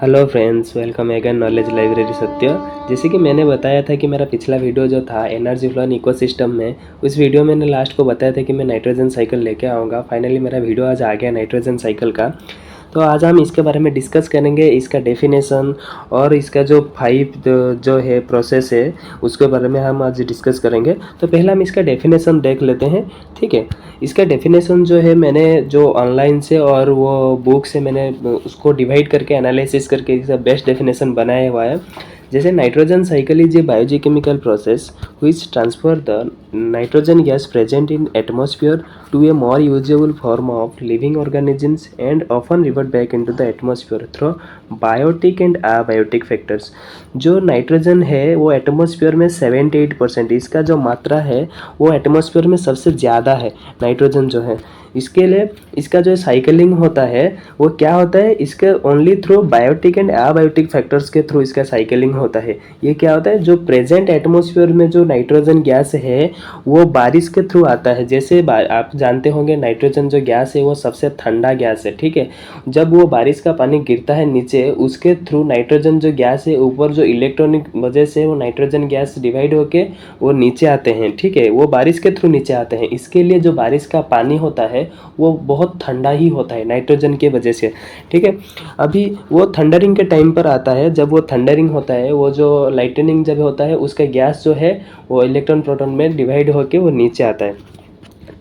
Hello friends, welcome again knowledge library सत्य। जैसे कि मैंने बताया था कि मेरा पिछला वीडियो जो था एनर्जी फ्लो एंड इकोसिस्टम में, उस वीडियो में मैंने लास्ट को बताया था कि मैं नाइट्रोजन साइकिल लेके आऊँगा। फाइनली मेरा वीडियो आज आ गया नाइट्रोजन साइकिल का। तो आज हम इसके बारे में डिस्कस करेंगे, इसका डेफिनेशन और इसका जो जो है प्रोसेस है उसके बारे में हम आज डिस्कस करेंगे। तो पहले हम इसका डेफिनेशन देख लेते हैं, ठीक है। इसका डेफिनेशन जो है मैंने जो ऑनलाइन से और वो बुक से मैंने उसको डिवाइड करके एनालिसिस करके इसका बेस्ट डेफिनेशन बनाया हुआ है। जैसे nitrogen cycle is a biochemical process which transfer the nitrogen gas present in atmosphere to a more usable form of living organisms and often revert back into the atmosphere through biotic and abiotic factors। जो nitrogen है वो atmosphere में 78%, इसका जो मात्रा है वो atmosphere में सबसे ज़्यादा है नाइट्रोजन जो है। इसके लिए इसका जो साइकिलिंग होता है वो क्या होता है, इसके only through biotic and abiotic factors के थ्रू इसका साइकिलिंग होता है। ये क्या होता है, जो प्रेजेंट एटमॉस्फेयर में जो नाइट्रोजन गैस है वो बारिश के थ्रू आता है। जैसे आप जानते होंगे नाइट्रोजन जो गैस है वो सबसे ठंडा गैस है, ठीक है। जब वो बारिश का पानी गिरता है नीचे, उसके थ्रू नाइट्रोजन जो गैस है ऊपर जो इलेक्ट्रॉनिक वजह से वो नाइट्रोजन गैस डिवाइड होके वो नीचे आते हैं, ठीक है। वो बारिश के थ्रू नीचे आते हैं। इसके लिए जो बारिश का पानी होता है वो बहुत ठंडा ही होता है नाइट्रोजन के वजह से, ठीक है। अभी वो थंडरिंग के टाइम पर आता है। जब वो थंडरिंग होता है, वो जो लाइटनिंग जब होता है, उसका गैस जो है वो इलेक्ट्रॉन प्रोटॉन में डिवाइड होके वो नीचे आता है,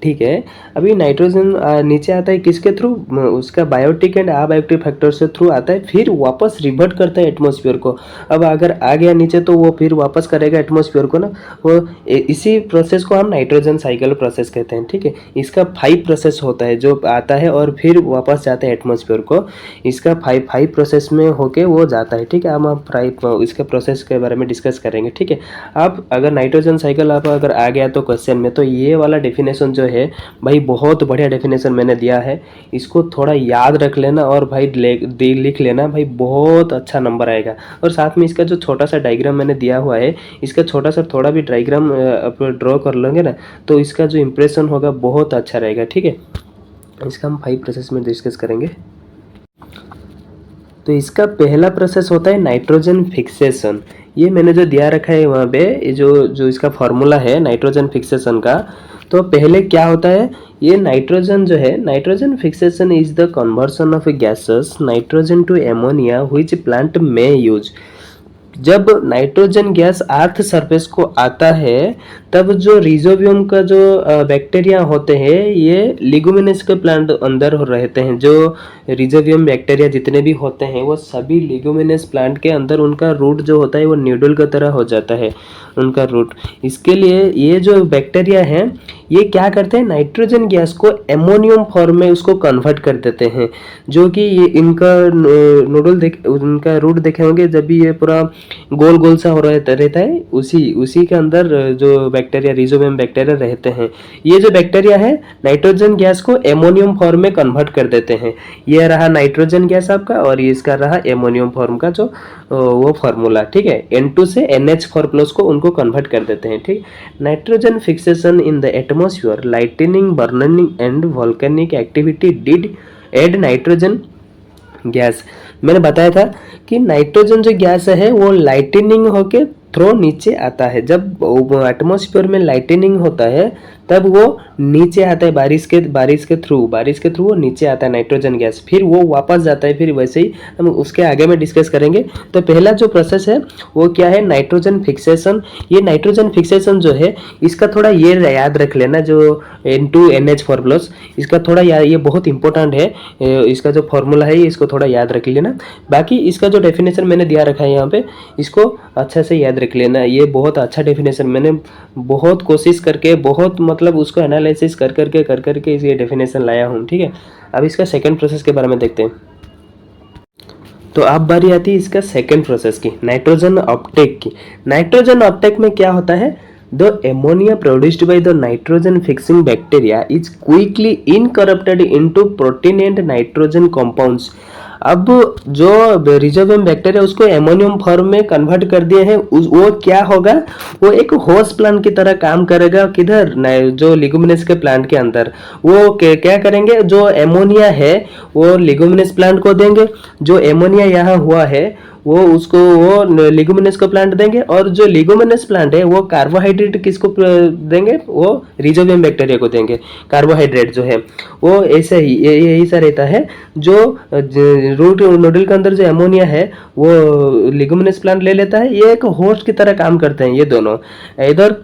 ठीक है। अभी नाइट्रोजन नीचे आता है किसके थ्रू, उसका बायोटिक एंड अबायोटिक फैक्टर से थ्रू आता है, फिर वापस रिवर्ट करता है एटमॉस्फेयर को। अब अगर आ गया नीचे तो वो फिर वापस करेगा एटमॉस्फेयर को ना, वो इसी प्रोसेस को हम नाइट्रोजन साइकिल प्रोसेस कहते हैं, ठीक है। इसका 5 प्रोसेस होता है, जो आता है और फिर वापस जाता है एटमॉस्फेयर को। इसका 5 प्रोसेस में होके वो जाता है, ठीक है। हम आप इसके प्रोसेस के बारे में डिस्कस करेंगे, ठीक है। अब अगर नाइट्रोजन साइकिल आप अगर आ गया तो क्वेश्चन में, तो ये वाला डेफिनेशन जो है भाई बहुत बढ़िया डेफिनेशन मैंने दिया है। इसको थोड़ा याद रख लेना और भाई लिख लेना भाई, बहुत अच्छा नंबर आएगा। और साथ में इसका जो छोटा सा डायग्राम मैंने दिया हुआ है, इसका छोटा सा थोड़ा भी डायग्राम आप ड्रॉ कर लेंगे ना, तो इसका जो इम्प्रेशन होगा बहुत अच्छा रहेगा, ठीक है। इसका हम 5 प्रोसेस में डिस्कस करेंगे। तो इसका पहला प्रोसेस होता है नाइट्रोजन फिक्सेशन। ये मैंने जो दिया रखा है वहाँ पे, जो इसका फॉर्मूला है नाइट्रोजन फिक्सेशन का। तो पहले क्या होता है, ये नाइट्रोजन जो है, nitrogen fixation is the conversion of a gases nitrogen to ammonia which plant में यूज। जब नाइट्रोजन गैस अर्थ सरफेस को आता है, तब जो रिजोबियम का जो बैक्टीरिया होते हैं, ये लिगुमिनस के प्लांट अंदर रहते हैं। जो रिजोबियम बैक्टीरिया जितने भी होते हैं वो सभी लिगुमिनस प्लांट के अंदर, उनका रूट जो होता है वो न्यूडल की तरह हो जाता है उनका रूट। इसके लिए ये जो बैक्टीरिया हैं ये क्या करते हैं, नाइट्रोजन गैस को एमोनियम फॉर्म में उसको कन्वर्ट कर देते हैं। जो कि ये इनका उनका रूट देखे होंगे, जब भी ये पूरा गोल गोल सा हो रहता है, उसी के अंदर जो बैक्टीरिया रिजोबियम बैक्टीरिया रहते हैं। ये जो बैक्टीरिया है नाइट्रोजन गैस को एमोनियम फॉर्म में कन्वर्ट कर देते हैं। ये रहा नाइट्रोजन गैस आपका, और ये इसका रहा एमोनियम फॉर्म का जो वो फार्मूला, ठीक है। N2 से NH4+ को उनको कन्वर्ट कर देते हैं, ठीक। Nitrogen fixation in the atmosphere, lightning, burning and volcanic activity did add nitrogen gas. मैंने बताया था कि नाइट्रोजन जो गैस है वो लाइटनिंग होके थ्रो नीचे आता है। जब एटमॉस्फेयर में लाइटनिंग होता है तब वो नीचे आता है बारिश के थ्रू वो नीचे आता है नाइट्रोजन गैस, फिर वो वापस जाता है। फिर वैसे ही हम उसके आगे में डिस्कस करेंगे। तो पहला जो प्रोसेस है वो क्या है, नाइट्रोजन फिक्सेशन। ये नाइट्रोजन फिक्सेशन जो है इसका थोड़ा ये याद रख लेना, जो N2NH4+, इसका थोड़ा ये बहुत इंपॉर्टेंट है। इसका जो फॉर्मूला है इसको थोड़ा याद रख लेना। बाकी इसका जो डेफिनेशन मैंने दिया रखा है यहाँ पे, इसको अच्छा से याद रख लेना। ये बहुत अच्छा डेफिनेशन, मैंने बहुत कोशिश करके, बहुत मतलब उसको एनालिसिस कर करके ये डेफिनेशन लाया हूँ, ठीक है। अब इसका सेकंड प्रोसेस के बारे में देखते हैं। तो अब बारी आती है इसका सेकंड प्रोसेस की, नाइट्रोजन अपटेक की। नाइट्रोजन अपटेक में क्या होता है, the ammonia produced by the nitrogen fixing bacteria is quickly incorporated into protein and nitrogen compounds. अब जो रिजोबियम बैक्टीरिया उसको एमोनियम फॉर्म में कन्वर्ट कर दिए हैं, वो क्या होगा, वो एक होस्ट प्लांट की तरह काम करेगा। किधर, जो लिगुमिनस के प्लांट के अंदर। वो क्या करेंगे, जो एमोनिया है वो लिगुमिनस प्लांट को देंगे, जो एमोनिया यहाँ हुआ है वो उसको वो लिगुमिनस को प्लांट देंगे, और जो लिगुमिनस प्लांट है वो कार्बोहाइड्रेट किसको देंगे, वो रिजोबियम बैक्टीरिया को देंगे। कार्बोहाइड्रेट जो है वो ऐसे ही यही सा रहता है। जो रूट नोडल के अंदर जो एमोनिया है वो लिगुमिनस प्लांट ले लेता है। ये एक होस्ट की तरह काम करते हैं ये दोनों, इधर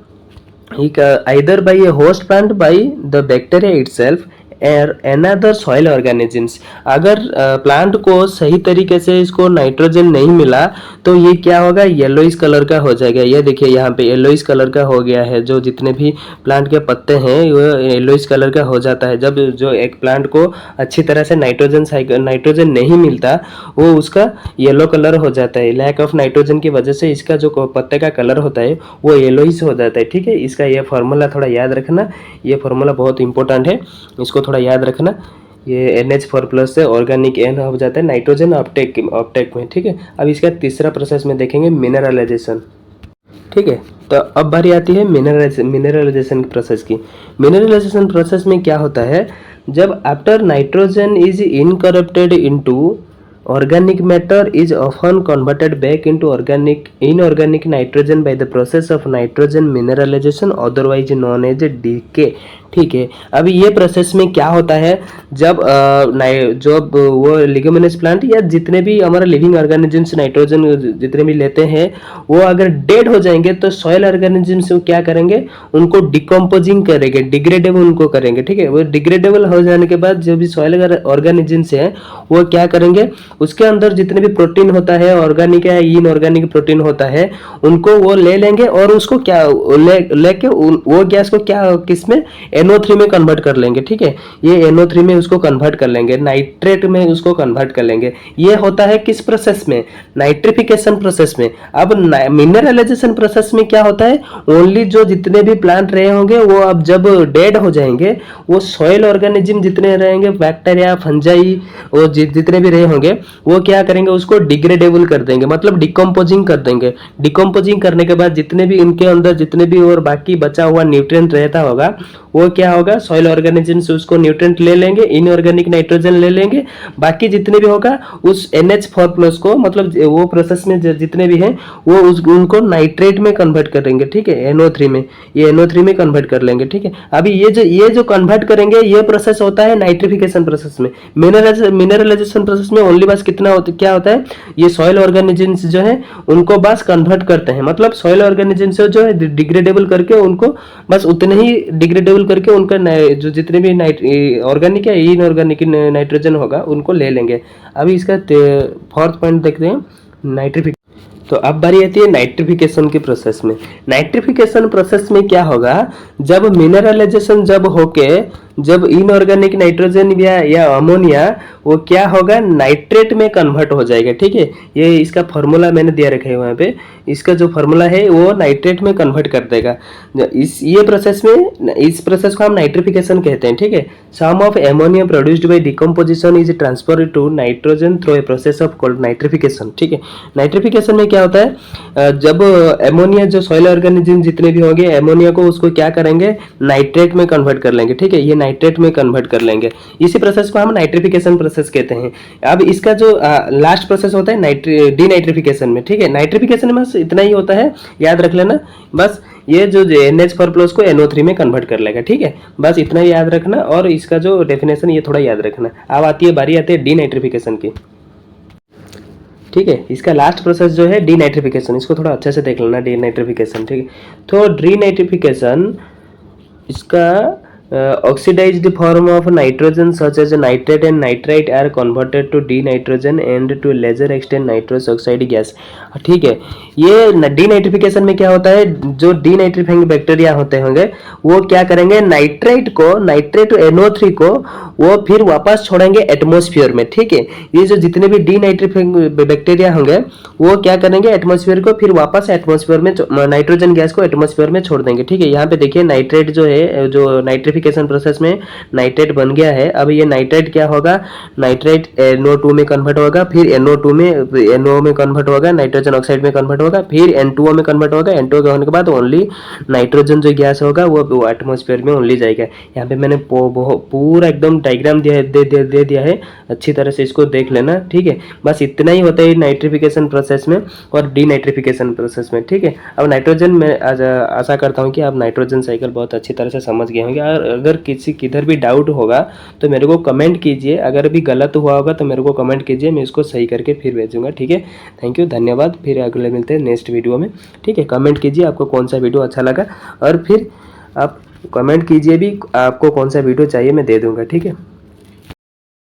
either by a host plant by the bacteria itself और अनदर सॉइल ऑर्गेनिजम्स। अगर प्लांट को सही तरीके से इसको नाइट्रोजन नहीं मिला तो ये क्या होगा, येलोइश कलर का हो जाएगा। ये देखिए यहाँ पे येलोइश कलर का हो गया है। जो जितने भी प्लांट के पत्ते हैं वो येलोइश कलर का हो जाता है। जब जो एक प्लांट को अच्छी तरह से नाइट्रोजन नहीं मिलता वो उसका येलो कलर हो जाता है। लैक ऑफ नाइट्रोजन की वजह से इसका जो पत्ते का कलर होता है वो येलोइश हो जाता है। ठीक है, इसका ये फार्मूला थोड़ा याद रखना, ये फार्मूला बहुत इंपॉर्टेंट है, इसको थोड़ा याद रखना। ये NH4+ से ऑर्गेनिक N हो जाता है नाइट्रोजन अपटेक में। ठीक है, अब इसका तीसरा प्रोसेस में देखेंगे मिनरलाइजेशन। ठीक है, तो अब बारी आती है मिनरलाइजेशन प्रोसेस की। मिनरलाइजेशन प्रोसेस में क्या होता है, जब after nitrogen is incorporated into organic matter is often converted back into inorganic nitrogen by the process of nitrogen mineralization otherwise known as decay। ठीक है, अब ये प्रोसेस में क्या होता है, जब वो लिग्यूमिनस प्लांट या जितने भी हमारा लिविंग ऑर्गेनिजम्स नाइट्रोजन जितने भी लेते हैं वो अगर डेड हो जाएंगे तो सॉइल ऑर्गेनिजम्स क्या करेंगे, उनको डिकम्पोजिंग करेंगे, डिग्रेडेबल उनको करेंगे। ठीक है, वो डिग्रेडेबल हो जाने के बाद जो भी सॉइल ऑर्गेनिजम्स है वो क्या करेंगे, उसके अंदर जितने भी प्रोटीन होता है, ऑर्गेनिक या इनऑर्गेनिक प्रोटीन होता है, उनको वो ले लेंगे और उसको क्या लेके वो गैस को क्या किसमें NO3 में कन्वर्ट कर लेंगे। ठीक है, ये NO3 में उसको कन्वर्ट कर लेंगे, नाइट्रेट में उसको कन्वर्ट कर लेंगे। ये होता है किस प्रोसेस में, नाइट्रिफिकेशन प्रोसेस में। अब मिनरलाइजेशन प्रोसेस में क्या होता है, ओनली जो जितने भी प्लांट रहे होंगे वो अब जब डेड हो जाएंगे, वो सॉइल ऑर्गेनिज्म जितने रहेंगे, बैक्टीरिया, फंजाई, वो जितने भी रहे होंगे वो क्या करेंगे, उसको डिग्रेडेबल कर देंगे, मतलब डिकम्पोजिंग कर देंगे। डिकम्पोजिंग करने के बाद जितने भी इनके अंदर जितने भी और बाकी बचा हुआ न्यूट्रिएंट रहता होगा वो क्या होगा, सॉइल ऑर्गेनिज्म से उसको न्यूट्रिएंट ले लेंगे, इनऑर्गेनिक नाइट्रोजन ले लेंगे, बाकी जितने भी होगा उस NH4+ को, मतलब वो प्रोसेस में जितने भी हैं वो उनको नाइट्रेट में कन्वर्ट करेंगे। ठीक है, NO3 में, ये NO3 में कन्वर्ट कर लेंगे। ठीक है, अभी ये जो कन्वर्ट करेंगे ये प्रोसेस होता है नाइट्रिफिकेशन प्रोसेस में। मिनरलाइजेशन प्रोसेस में ओनली बस क्या होता है, ये सॉइल ऑर्गेनिजम्स जो है उनको बस कन्वर्ट करते हैं, मतलब सॉइल ऑर्गेनिजम्स जो है डिग्रेडेबल करके उनको बस उतने ही डिग्रेडेबल करके उनका जो जितने भी ऑर्गेनिक या इनऑर्गेनिक नाइट्रोजन होगा उनको ले लेंगे। अभी इसका फोर्थ पॉइंट देखते हैं, नाइट्रिफिकेशन। तो अब बारी आती है नाइट्रिफिकेशन के प्रोसेस में। नाइट्रिफिकेशन प्रोसेस में क्या होगा, जब मिनरलाइजेशन जब होके जब इनऑर्गेनिक नाइट्रोजन या अमोनिया वो क्या होगा, नाइट्रेट में कन्वर्ट हो जाएगा। ठीक है, ये इसका फार्मूला मैंने दिया रखा है वहाँ पे, इसका जो फार्मूला है वो नाइट्रेट में कन्वर्ट कर देगा। ये प्रोसेस में, इस प्रोसेस को हम नाइट्रिफिकेशन कहते हैं। ठीक है, some of ammonia produced by decomposition is transferred to nitrogen through a process of called nitrification. ठीक है, नाइट्रिफिकेशन में क्या होता है, जब एमोनिया जो सॉइल ऑर्गेनिज्म जितने भी होंगे एमोनिया को उसको क्या करेंगे, नाइट्रेट में कन्वर्ट कर लेंगे। ठीक है, ये नाइट्रेट में कन्वर्ट कर लेंगे। इसी प्रोसेस को हम नाइट्रिफिकेशन प्रोसेस कहते हैं। अब इसका जो लास्ट प्रोसेस होता है डीनाइट्रिफिकेशन में। ठीक है, नाइट्रिफिकेशन में बस इतना ही होता है, याद रख लेना, बस ये जो NH4+ को NO3 में कन्वर्ट कर लेगा। ठीक है, बस इतना ही याद रखना, और इसका जो डेफिनेशन ये थोड़ा याद रखना। अब बारी आती है डीनाइट्रिफिकेशन की। ठीक है, इसका लास्ट प्रोसेस जो है डीनाइट्रिफिकेशन, इसको थोड़ा अच्छे से देख लेना, डीनाइट्रिफिकेशन। ठीक है, तो डीनाइट्रिफिकेशन इसका oxidized form of nitrogen such as nitrate and nitrite are converted to denitrogen and to lesser extent nitrous oxide gas। ठीक है, ये डीनाइट्रिफिकेशन में क्या होता है, जो डीनाइट्रिफाइंग बैक्टीरिया होते होंगे वो क्या करेंगे, नाइट्रेट NO3 को वो फिर वापस छोड़ेंगे एटमॉस्फेयर में। ठीक है, ये जो जितने भी डीनाइट्रिफाइंग बैक्टीरिया होंगे वो क्या करेंगे, एटमॉस्फेयर को फिर वापस एटमॉस्फेयर में नाइट्रोजन गैस को एटमॉस्फेयर में छोड़ देंगे। ठीक है, यहाँ पे देखिए नाइट्रेट जो है, जो नाइट्रिफिकेशन नाइट्रिफिकेशन प्रोसेस में नाइट्रेट बन गया है। अब ये नाइट्रेट क्या होगा, नाइट्रेट NO2 में कन्वर्ट होगा, फिर NO2 में NO में कन्वर्ट होगा, नाइट्रोजन ऑक्साइड में कन्वर्ट होगा, फिर N2O में कन्वर्ट होगा। N2O के होने के बाद ओनली नाइट्रोजन जो गैस होगा वो एटमॉस्फेयर में ओनली जाएगा। यहाँ पे मैंने पूरा एकदम डायग्राम दे दिया है, अच्छी तरह से इसको देख लेना, ठीक है। बस इतना ही होता है नाइट्रिफिकेशन प्रोसेस में और डीनाइट्रिफिकेशन प्रोसेस में, ठीक है। अब नाइट्रोजन में आशा करता हूँ कि आप नाइट्रोजन साइकिल बहुत अच्छी तरह से समझ गए होंगे। और अगर किधर भी डाउट होगा तो मेरे को कमेंट कीजिए, अगर भी गलत हुआ होगा तो मेरे को कमेंट कीजिए, मैं इसको सही करके फिर भेजूंगा, ठीक है। थैंक यू, धन्यवाद। फिर अगले मिलते हैं नेक्स्ट वीडियो में, ठीक है। कमेंट कीजिए आपको कौन सा वीडियो अच्छा लगा, और फिर आप कमेंट कीजिए भी आपको कौन सा वीडियो चाहिए, मैं दे दूंगा, ठीक है।